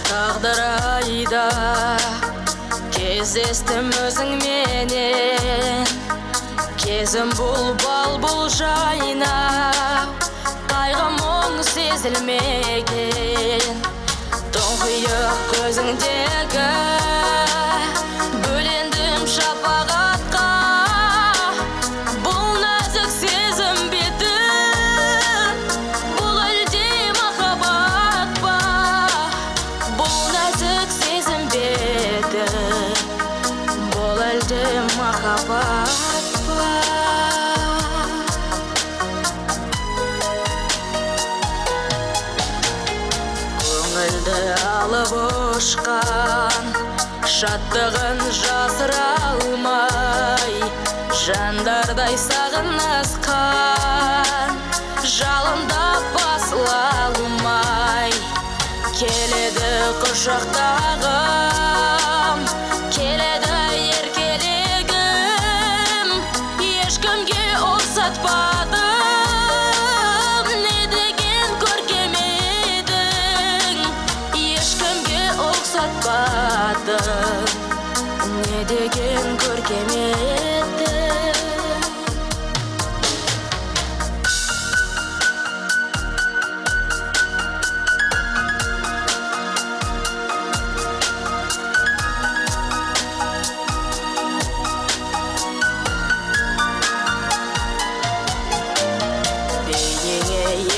тағдыр айда кездестім өзіңменен, кезім бұл жайнап, қайғы мұң сезілмеген. Тұңғиық көзіңдегі бөлендім шапағатқа, бұл нәзік сезім беті, бұл әлде махаббат па? Бұл нәзік сезім беті, бұл әлде махаббат па? Көңілді алып ұшқан, шаттығын жасыра алмай, жандардай сағынысқан, жалындап басыла алмай, келеді құшақтағым, келеді еркелегім, ешкімге ұқсатпадым, не деген көркем едің, ешкімге ұқсатпадым, не деген көркем едің.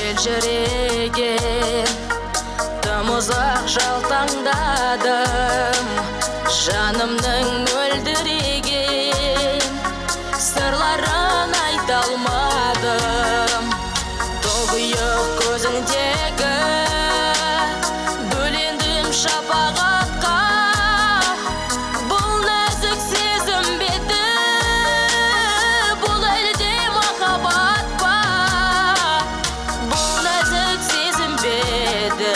Елжіреген тым ұзақ жалтаңдадым, жанымның мөлдіреген сырларын айта алмадым. Тұңғиық көзіңдегі бөлендім шапағатқа, бұл нәзік сезім беті, бұл әлде махаббат па? Бұл нәзік сезім беті,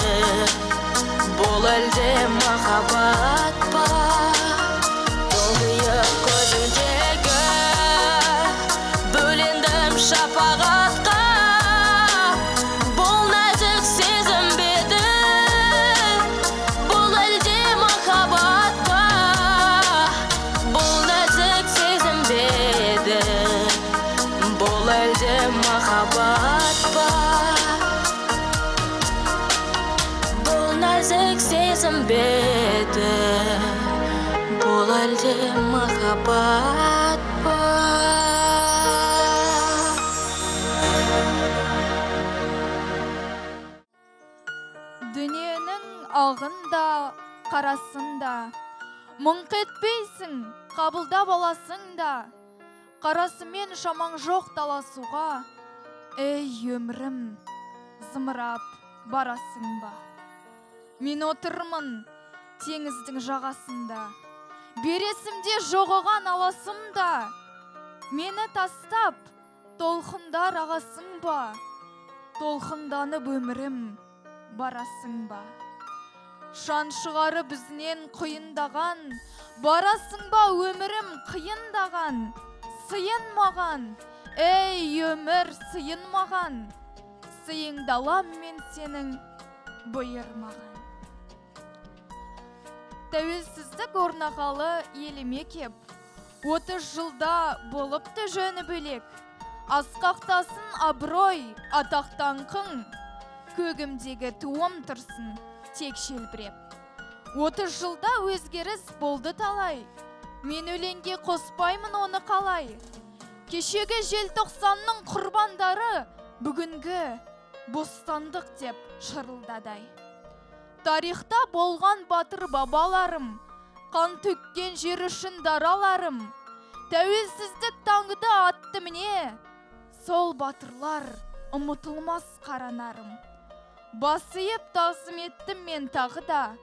бұл әлде махаббат па? Тұңғиық көзіңдегі бөлендім шапағатқа, бұл нәзік сезім беті, бұл әлде махаббат па? Бұл нәзік сезім беті, бұл әлде махаббат па? Бұл нәзік сезім беті, бұл әлде махаббат па? Дүниенің ағында, қарасында, мұңқ етпейсің, қабылдап аласың да, қарасымен шамаң жоқ таласуға, ей өмірім, зымырап барасың ба? Мен отырмын теңіздің жағасында, бересімде жоғыған аласымда, мені тастап толқындар ағасың ба? Толқынданып өмірім барасың ба? Шан шығарып бізінен құйындаған, барасың ба өмірім қиындаған? Сыйын маған, ей өмір сыйын маған, сыйыңды алам мен сенің бұйырмаған. Тәуелсіздік орнағалы еліме кеп, 30 жылда болыпты жөні бөлек, асқақтасын абырой, атақтанқың, көгімдегі туым тұрсын тек шелбіреп. 30 жылда өзгеріс болды талай, мен өлеңге қоспаймын оны қалай. Кешегі желтоқсанның құрбандары бүгінгі бостандық деп шырылдадай. Тарихта болған батыр бабаларым, қан төккен жер үшін дараларым, тәуелсіздік таңды атты міне, сол батырлар ұмытылмас қаранарым. Басыйып тасым еттім мен тағы да,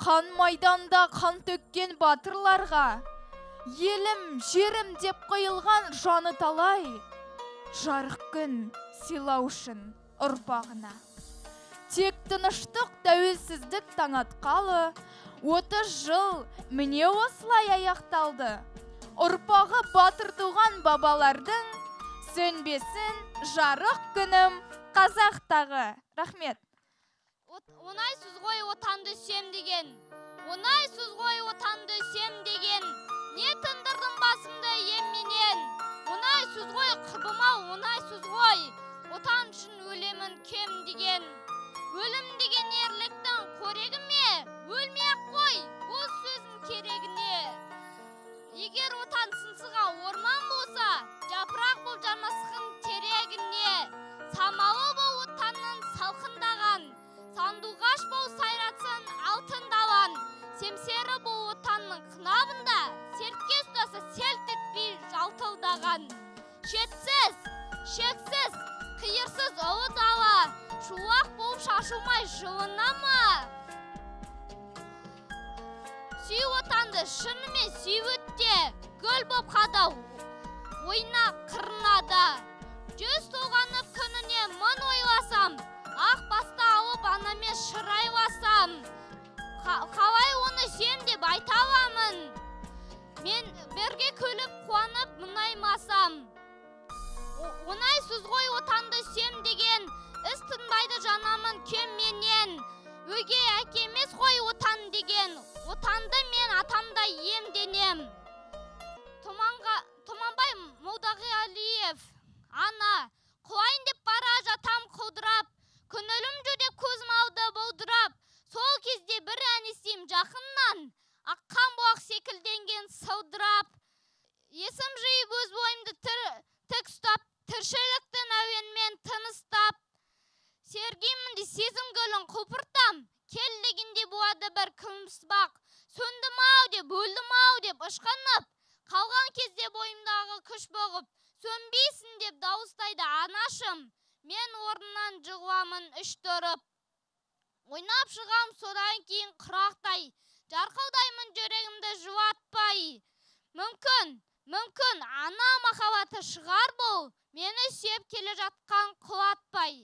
қан майданда қан төккен батырларға, елім, жерім деп қойылған жаны талай, жарық күн сыйлау үшін ұрпағына. Тек тыныштық тәуелсіздік таң атқалы, 30 жыл міне осылай аяқталды. Ұрпағы батыр туған бабалардың сөнбесін жарық күнім қазақтағы. Рахмет. Оңайсыз ғой отанды сүйем деген. Оңайсыз ғой отанды сүйем деген. Не тындырдым басымды емменен. Оңайсыз ғой қырбымау, оңайсыз ғой. Отан үшін өлемін кем деген. Өлім деген ерліктің қорегі ме? Өлмей-ақ қой, бұл сөздің керегіне. Егер отан сынсыған орман болса, жапырақ бұл жармасқын терегіне. Самалы бұл отанның салқындаған, сандуғаш бұл сайратсын алтын далан. Семсері бұл отанның қынабында, сертке ұстаса селт етпей жалтылдаған. Шетсіз, шексіз, қиырсыз ұлы дала, шуақ болып шашылмай жылына ма? Сүй отанды шынымен сүй өтте, гүл боп қадау, ойна қырнада. Жүз толғанып күніне мың ойласам, ақ баста алып анамен шырайласам. Қалай оны сүйем деп айта аламын, мен бірге күліп қуанып мұңаймасам. Оңайсыз ғой отанды сүйем деген, іс тынбайды жанамын кемменен. Өгей әкемес қой отан деген, отанды мен атамдай емденем. Тұманбай Молдағалиев, ана, құлайын деп бара жатам құлдырап, күнілім жүдеп көзім алды бұлдырап, сол кезде бір ән естейм жақыннан, аққан бұлақ секілденген сылдырап. Есім жиып өз бойымды тік ұстап, тіршіліктің әуенмен тыныстап. Сергеймін де сезім гүлін құлпыртам, кел дегенде болады бір күмісбақ. Сөндім-ау деп, өлдім-ау деп ұшқынып, қалған кезде бойымдағы күш бұғып, сөнбейсің деп дауыстайды анашым, мен орнынан жығыламын үш тұрып. Ойнап шығам содан кейін қырақтай, жарқылдаймын жүрегімді жылатпай. Мүмкін, ана махаббаты шығар бұл, мені сүйеп келе жатқан құлатпай.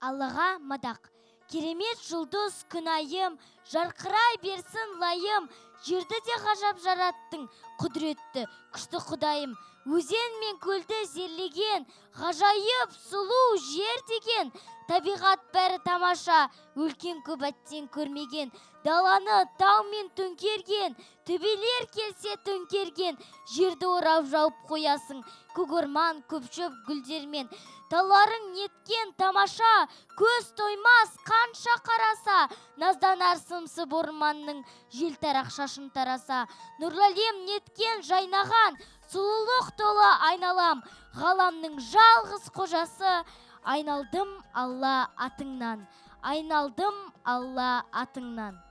Аллаға мадақ, керемет жұлдыз күнайым, жарқырай берсін лайым, жерді де ғажап жараттың, құдіретті, күшті құдайым. Өзен мен көлді зерлеген, ғажайып сұлу жер деген, табиғат бәрі тамаша, өлкен көп әттен көрмеген, даланы таумен төңкерген, төбелер келсе төңкерген, жерді орап жауып қоясың, көк орман көпшіп гүлдермен. Таларың неткен тамаша, көз тоймас қанша қараса, назданар сымсып орманның жел тарақ шашын тараса. Нұрлалем неткен жайнаған, сұлулық толы айналам, ғаламның жалғыз қожасы. Айналдым Алла атыңнан, айналдым Алла атыңнан.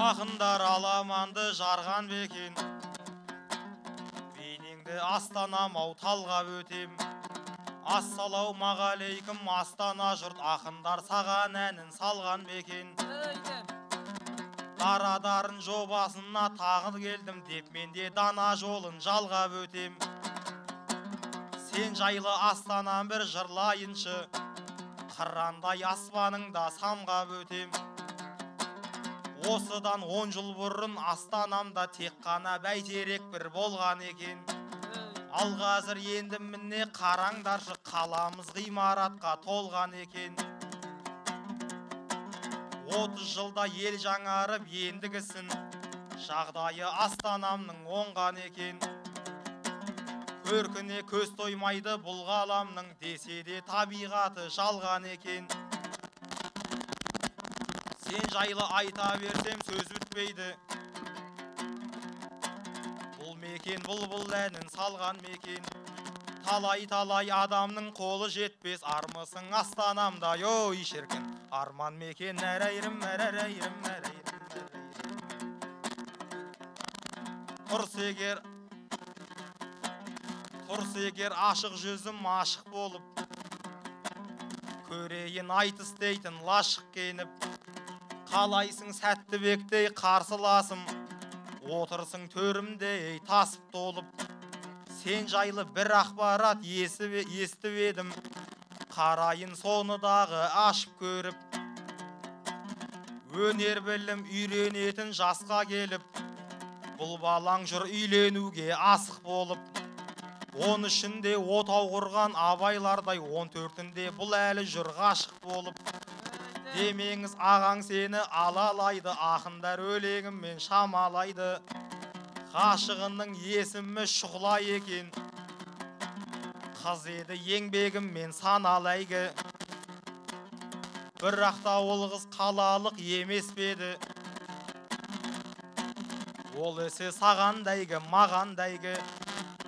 Ақындар аламанды жарған бекен, бейнеңді астанам ау талғап өтем. Ассалаумағалейкум Астана жұрт, ақындар саған әнін салған бекен. Дарадарын жобасына тағы келдім деп, менде дана жолын жалғап өтем. Сен жайлы Астанам бір жырлайыншы, қырандай аспаныңда самғап өтем. Осыдан 10 жыл бұрын Астанамда тек қана бәйтерек бір болған екен. Ал қазір енді міне қараңдаршы, қаламыз ғимаратқа толған екен. 30 жылда ел жаңарып ендігісін, жағдайы Астанамның оңған екен. Көркіне көз тоймайды бұл ғаламның, десе де табиғаты жалған екен. Сен жайлы айта берсем сөз бітпейді, бұл мекен бұлбұл әнін салған мекен. Талай-талай адамның қолы жетпес, армысың Астанамда, ой шіркін. Арман мекен әрәйрім, әрәйрім, әрәйрім. Тұрсы егер ашық жүзім ашық болып, көрейін айтыс дейтін лашық кеніп. Қалайсың Сәттібектей қарсыласым, отырсың төрімдей тасып толып. Сен жайлы бір ақпарат естіп едім, қарайын соныдағы ашып көріп. Өнер білім үйренетін жасқа келіп, бұл балаң жүр үйленуге асық болып. 13-інде отау құрған абайлардай, 14-інде бұл әлі жүр ғашық болып. Демеңіз ағаң сені алалайды, ақындар өлеңіммен шамалайды. Ғашығының есімі Шұғла екен, қыз еді еңбегіммен саналайғы. Бірақ та ол қыз қалалық емес педі, ол ісі сағандайғы, мағандайғы.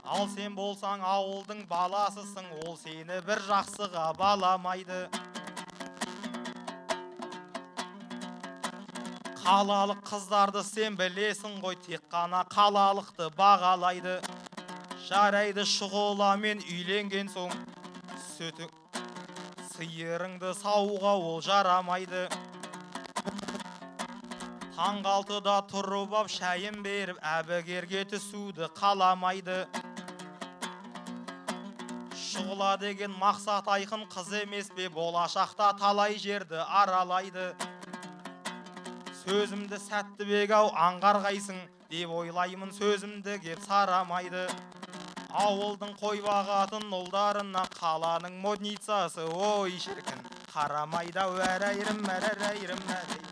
Ал сен болсаң ауылдың баласысың, ол сені бір жақсыға баламайды. Қалалық қыздарды сен білесің ғой, тек қана қалалықты бағалайды. Жарайды Шұғыламен үйленген соң, сиырыңды сауға ол жарамайды. Таңғы 6-да тұрып ап шайын беріп, әбігерге түсуді қаламайды. Шұғыла деген мақсат айқын қыз емес пе, болашақта талай жерді аралайды. Сөзімді Сәттібек ау аңғарғайсың, деп ойлаймын сөзімді кеп сарамайды. Ауылдың қой бағатын ұлдарына қаланың модницасы, ой шіркін, қарамайды ау әрәйрім, әрәйрім, әрәйрім.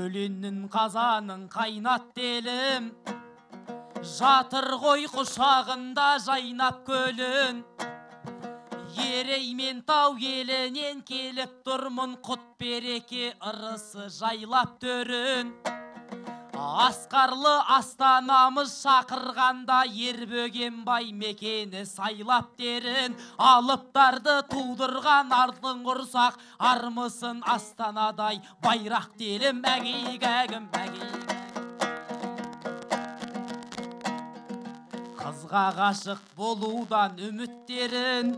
Өлеңнің қазанын қайнат делім, жатыр ғой құшағында жайнап көлін. Ереймен тау елінен келіп тұрмын, құт береке ырысы жайлап төрін. Асқарлы Астанамыз шақырғанда, ер бөгенбай мекені сайлап дерін. Алыптарды тудырған ардың құрсақ, армысын Астанадай байрақ делім, әгейгәгім, Қызға ғашық болудан үміттерін,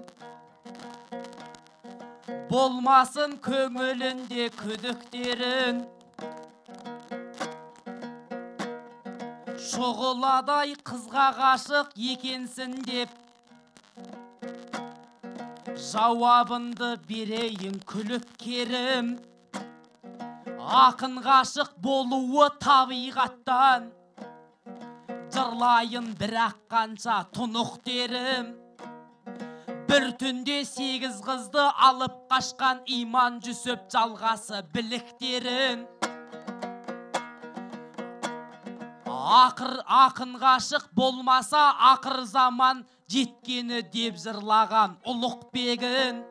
болмасын көңілінде күдіктерін. Шұғыладай қызға ғашық екенсің деп, жауабынды берейін күліп керім. Ақын ғашық болуы табиғаттан, жырлайын бірақ қанша тұнық дерім. Бір түнде 8 қызды алып қашқан Иман Жүсіп жалғасы біліктерін. Ақын ғашық болмаса ақыр заман жеткені деп жырлаған Ұлықбегін.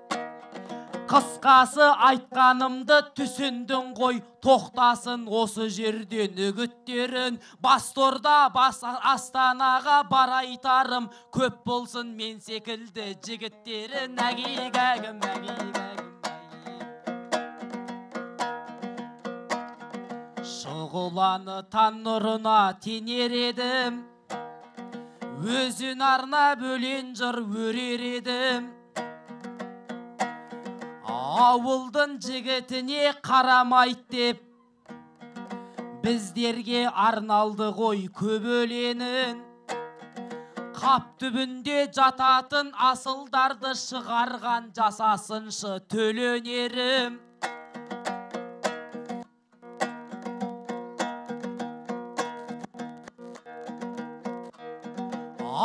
Қысқасы айтқанымды түсіндің ғой, тоқтасын осы жерден үгіттерін. Басторда бас астанаға бар айтарым, көп болсын мен секілді жігіттерін. Әгегәгім, әгегәгім. Шұғыланы таң нұрына тенер едім, өзін арнап өлең жыр өрер едім. Ауылдың жігітіне қарамайт деп, біздерге арналды ғой көп өлеңін. Қап түбінде жататын асылдарды шығарған жасасыншы төленерім.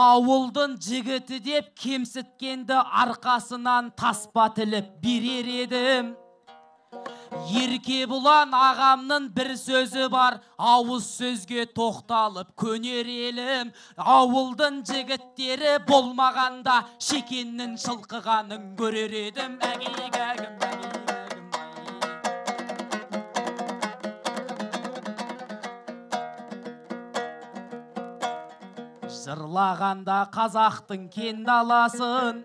Ауылдың жігіті деп кемсіткенді арқасынан таспа тіліп берер едім. Ерке бұлан ағамның бір сөзі бар, ауыз сөзге тоқталып көнер елім. Ауылдың жігіттері болмағанда шекеннің шылқығанын көрер едім. Әгегәгім, әгегәгім. Жырлағанда қазақтың кен даласын,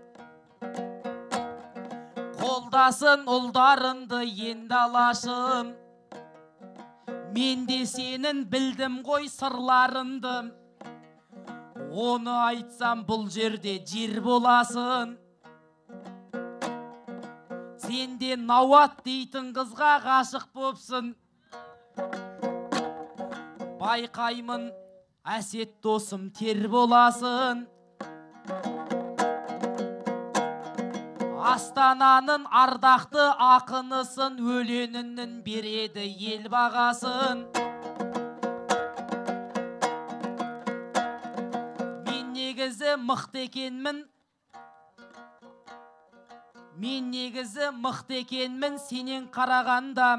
қолдасын ұлдарынды енді алашым. Мен де сенің білдім ғой сырларынды, оны айтсам бұл жерде жер боласын. Сенде Науат дейтін қызға ғашық бопсын, байқаймын әсет досым тер боласын. Астананың ардақты ақынысын, өленінің береді ел бағасын. Мен негізі мықты екенмін, сенен қарағанда.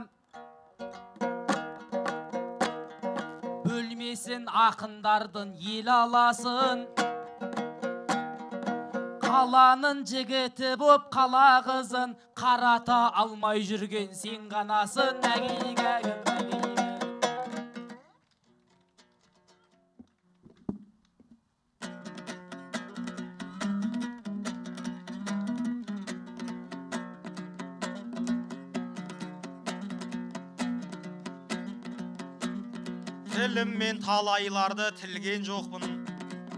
Бөлмесін ақындардың ел аласын. Қаланың жігіті боп қала қызын қарата алмай жүрген сен ғанасың. Әгегәгім, әгегәгім. Тіліммен талайларды тілген жоқпын,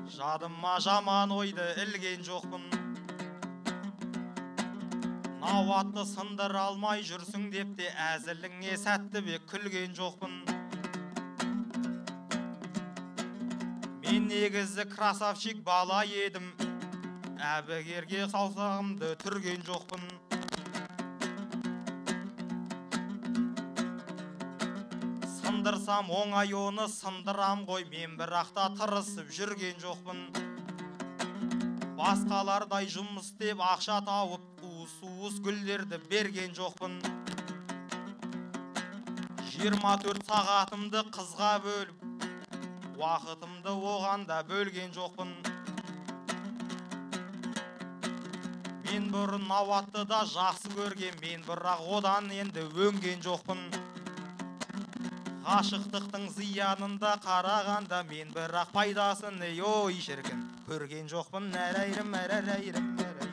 жадыма жаман ойды ілген жоқпын. Науатты сындыр алмай жүрсің деп те әзіліңе Сәттібек күлген жоқпын. Мен негізі красавчик бала едім, әбігерге саусағымды түрген жоқпын. Сындырсам оңай оны сындырам ғой, мен бірақта тырысып жүрген жоқпын. Басқалардай жұмыс деп ақша тауып, уыс гүлдерді берген жоқпын. 24 сағатымды қызға бөліп, уақытымды оғанда бөлген жоқпын. Мен бұрын Науатты да жақсы көрген, мен бірақ одан енді өнген жоқпын. Ғашықтықтың зиянында қарағанда, мен бірақ пайдасын ой шіркін көрген жоқпын. Әрәйрім, әрәйрім, әрәйрім.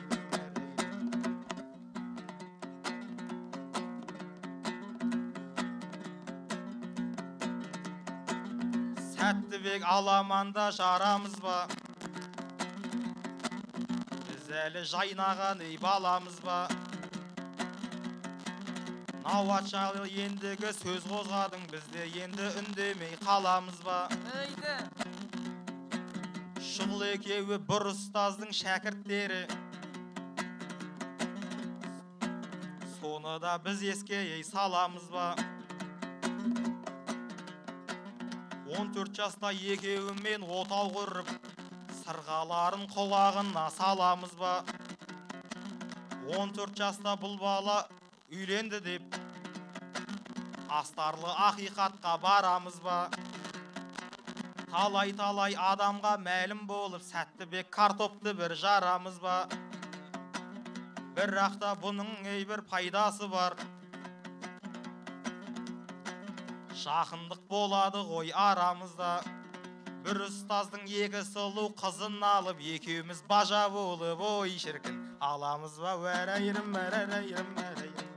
Сәттібек аламанда жарамыз ба, біз әлі жайнаған баламыз ба. Науат жайлы ендігі сөз қозғадың, бізде енді үндемей қаламыз ба. Шұғыл екеуі бір ұстаздың шәкірттері, соны да біз еске саламыз ба. 14 жаста екеуімен отау құрып, сырғаларын құлағына саламыз ба. 14 жаста бұл бала үйленді деп, астарлы ақиқатқа барамыз ба. Талай адамға мәлім болып, Сәттібек картопты бір жарамыз ба. Бірақ та бұның бір пайдасы бар. Жақындық болады ғой арамызда. Бір ұстаздың екі сұлу қызын алып, екеуміз бажа болып, ой шіркін, аламыз ба, әрайрым, әрайрым, әрайрым.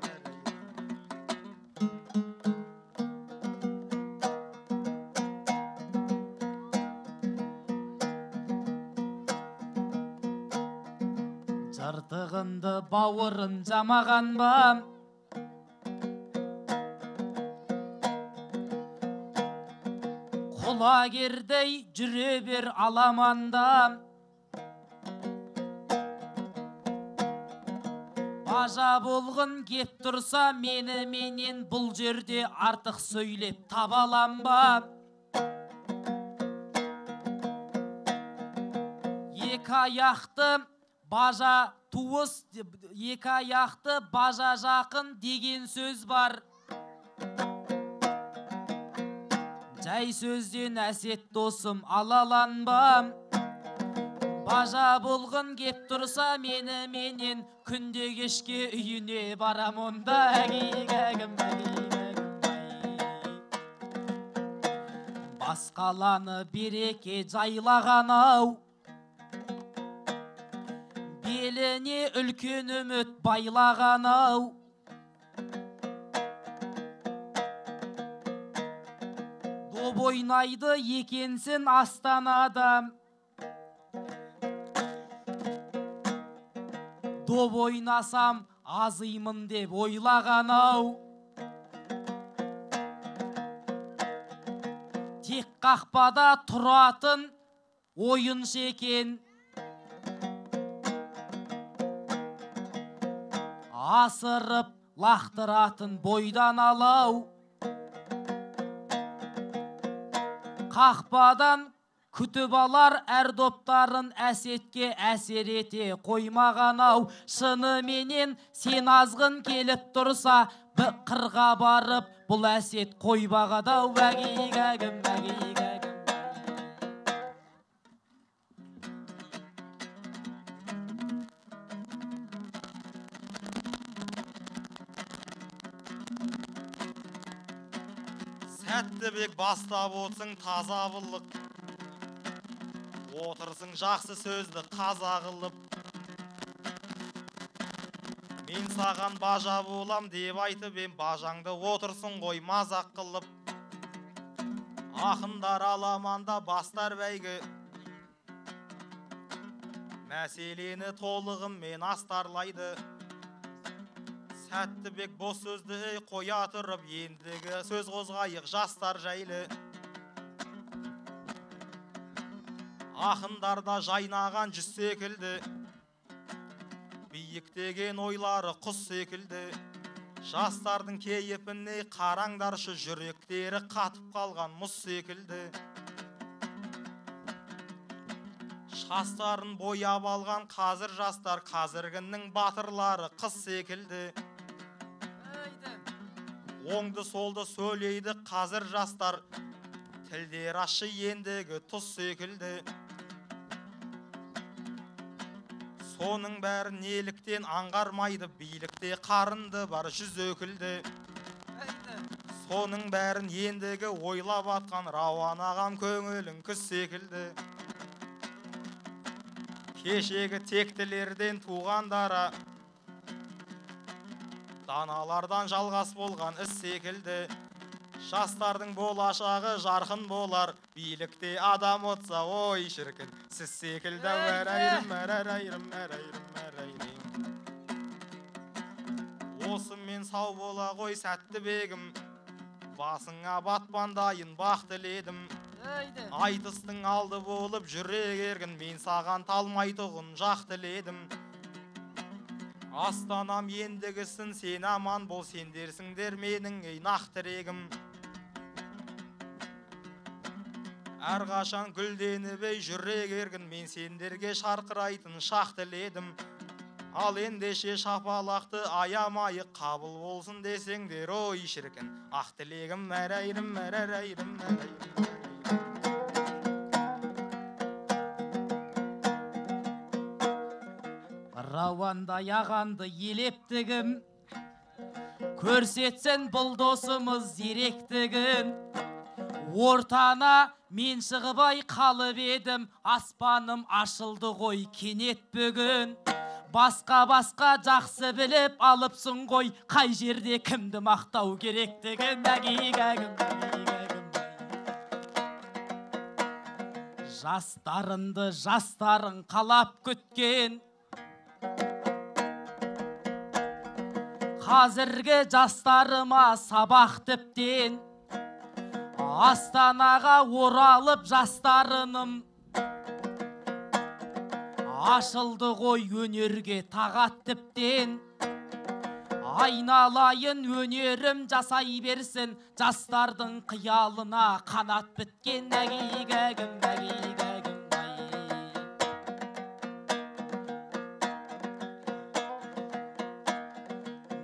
Жыртығынды бауырын жамаған ба, құлагердей жүре бер аламанда. Бажа болғын кеп тұрса, менен бұл жерде артық сөйлеп табалам ба. Екі аяқты бажа туыс, екі аяқты бажа жақын деген сөз бар. Жай сөзден әсет досым алаланба. Бажа болғын кеп тұрса, менен күнде кешке үйіне барам онда. Әгейгәгім, басқаланы береке жайлаған ау, беліне үлкен үміт байлаған ау. Доп ойнайды екенсін Астанада, доп ойнасам азыймын деп ойлаған ау. Тек қақпада тұратын ойыншы екен, асырып лақтыратын бойдан алау. Қақпадан күтіп алар әр доптарын әсетке әсер ете қоймаған ау. Шыныменен сен азғын келіп тұрса, қырға барып бұл әсет қойбағадау. Әгейгәгім, әгейгәгім. Сәттібек бастап отсың таза бұлық, отырсың жақсы сөзді қаза қылып. Мен саған бажа болам деп айтып ем, бажаңды отырсың ғой мазақ қылып. Ақындар аламанда бастар бәйгі, мәселені толығым мен астарлайды. Сәттібек бос сөзді қоя тұрып, ендігі сөз қозғайық жастар жайлы. Ақындарда жайнаған жүз секілді, биіктеген ойлары құс секілді. Жастардың кейіпіне қараңдаршы, жүректері қатып қалған мұз секілді. Жастарын бояп алған қазір жастар, қазіргінің батырлары қыз секілді. Оңды солды сөйлейді қазір жастар, тілдер ашы ендігі тұз секілді. Соның бәрін неліктен аңғармайды, билікте қарынды бар жүз өкілді. Соның бәрін ендігі ойлап атқан Рауан ағам көңілін күз секілді. Кешегі тектілерден туғандара, даналардан жалғас болған іс секілді. Жастардың болашағы жарқын болар, билікте адам отса, ой шіркін, сіз секілді. Әрайрым, әрайрым, әрайрым, әрайрым. Осымен сау бола ғой Сәттібегім, басыңа батпандайын бақ тіледім. Айтыстың алды болып жүрек ергін, мен саған талмайтұғын жақ тіледім. Астанам ендігісін сен аман бол, сендерсіңдер менің нақ тірегім. Әрқашан гүлденіп жүрек ергін, мен сендерге шарқырайтын шақ тіледім. Ал ендеше шапалақты аямайы қабыл болсын десеңдер, ой шіркін, ақ тілегім. Әрайрым, әрайрым, әрайрым. Рауанда яғанды елептігім, көрсетсін бұл досымыз зеректігін. Ортана мен шығыбай қалып едім, аспаным ашылды ғой кенет бүгін. Басқа жақсы біліп алыпсың ғой, қай жерде кімді мақтау керектігін. Жастарың қалап күткен, қазіргі жастарыма сабақ тіптен. Астанаға оралып жастарыным, ашылды ғой өнерге тағат тіптен. Айналайын өнерім жасай берсін, жастардың қиялына қанат біткен.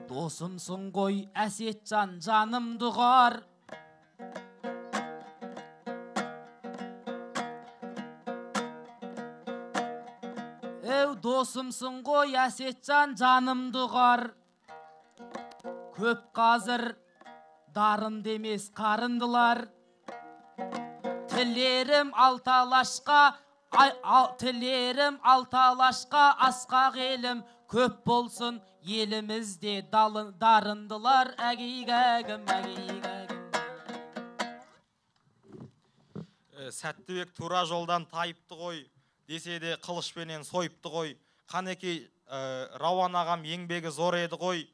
Досымсың ғой Әсетжан, жанымды қар. Досымсың ғой Әсетжан, жанымды қар. Көп қазір дарынды емес қарындылар. Тілерім алталашқа асқақ елім, көп болсын елімізде дарындылар. Сәттібек тура жолдан тайыпты ғой, десе де қылышпенен сойыпты ғой. Қанекей Рауан ағам еңбегі зор еді ғой,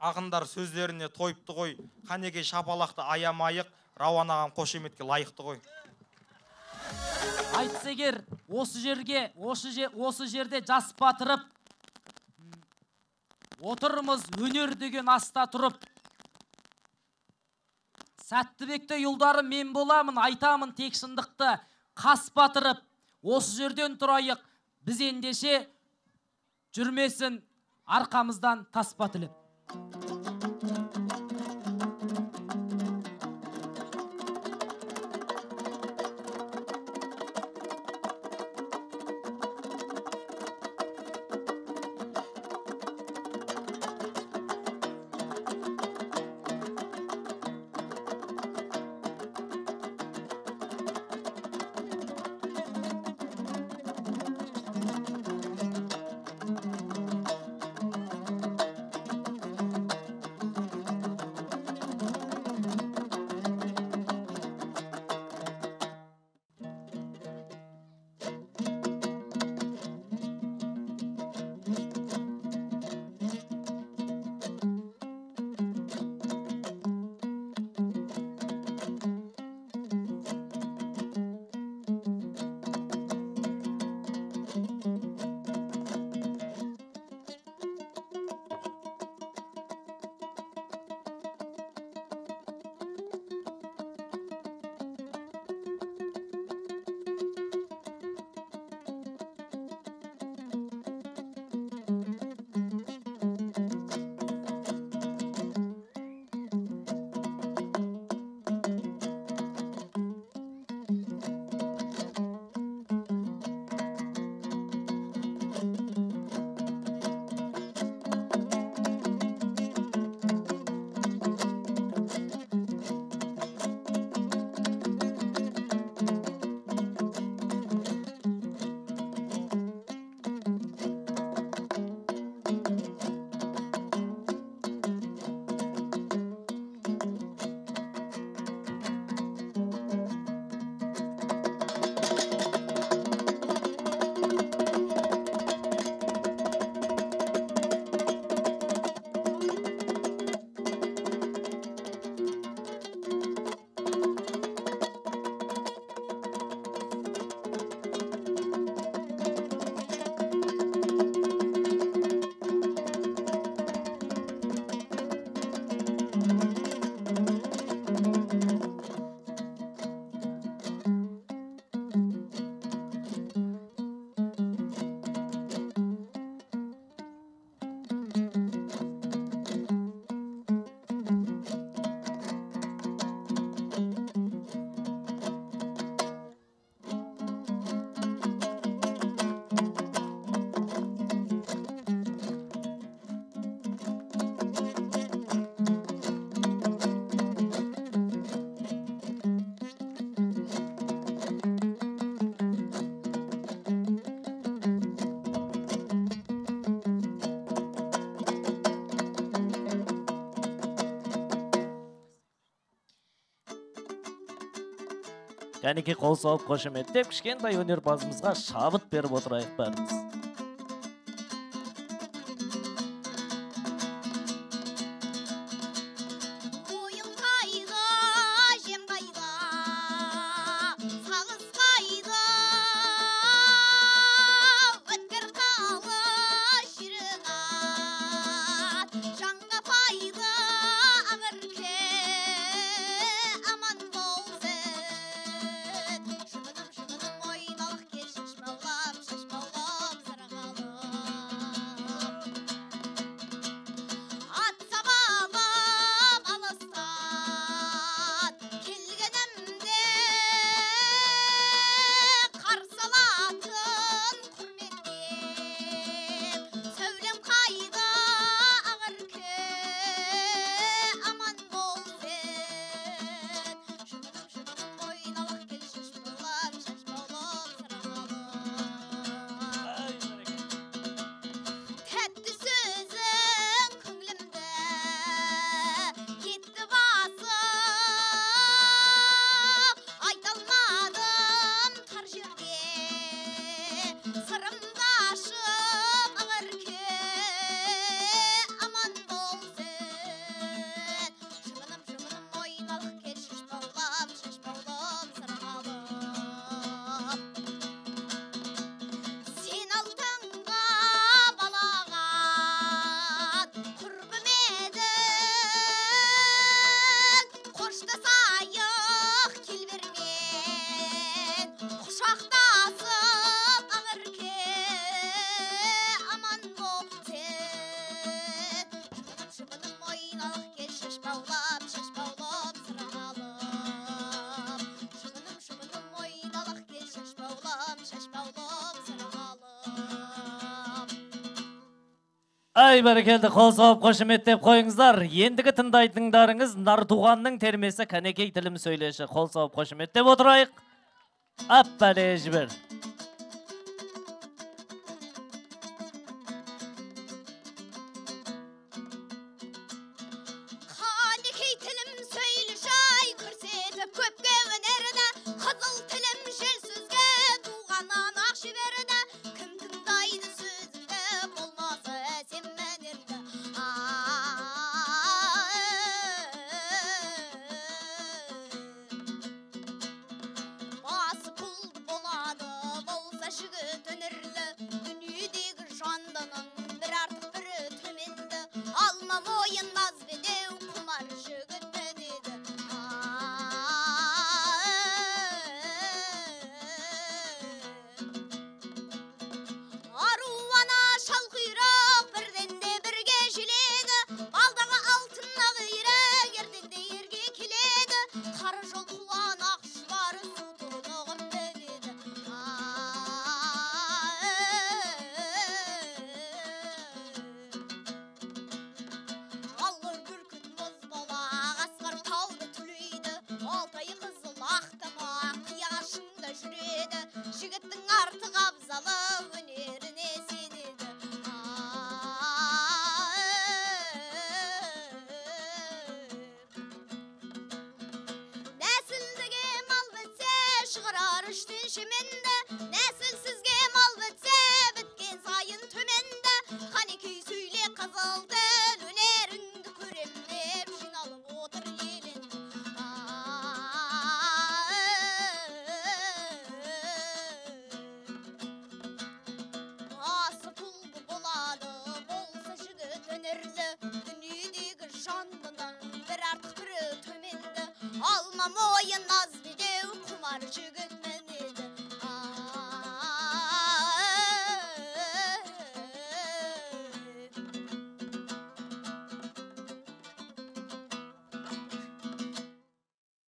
ақындар сөздеріне тойыпты ғой. Қанекей шапалақты аямайық, Рауан ағам қошеметке лайықты ғой. Айтсегер, осы жерде жас батырып отырмыз, өнер деген аста тұрып. Сәттібекті юлдары мен боламын, айтамын тек шындықты, қас батырып. Осы жерден тұрайық, біз ендеше жүрмесін арқамыздан тас батылып. Кәнеки қол соғып қошеметтеп кішкентай өнерпазымызға шабыт беріп отырайық бәріміз. Ай, бәрекелді, қол соғып қошеметтеп қойыңыздар. Ендігі тыңдайтындарыңыз Нартуғанның термесі кәнекей тілім сөйлеші. Қол соғып қошеметтеп отырайық. Аппәле жібер. Almam oyun az bir de kumar jigit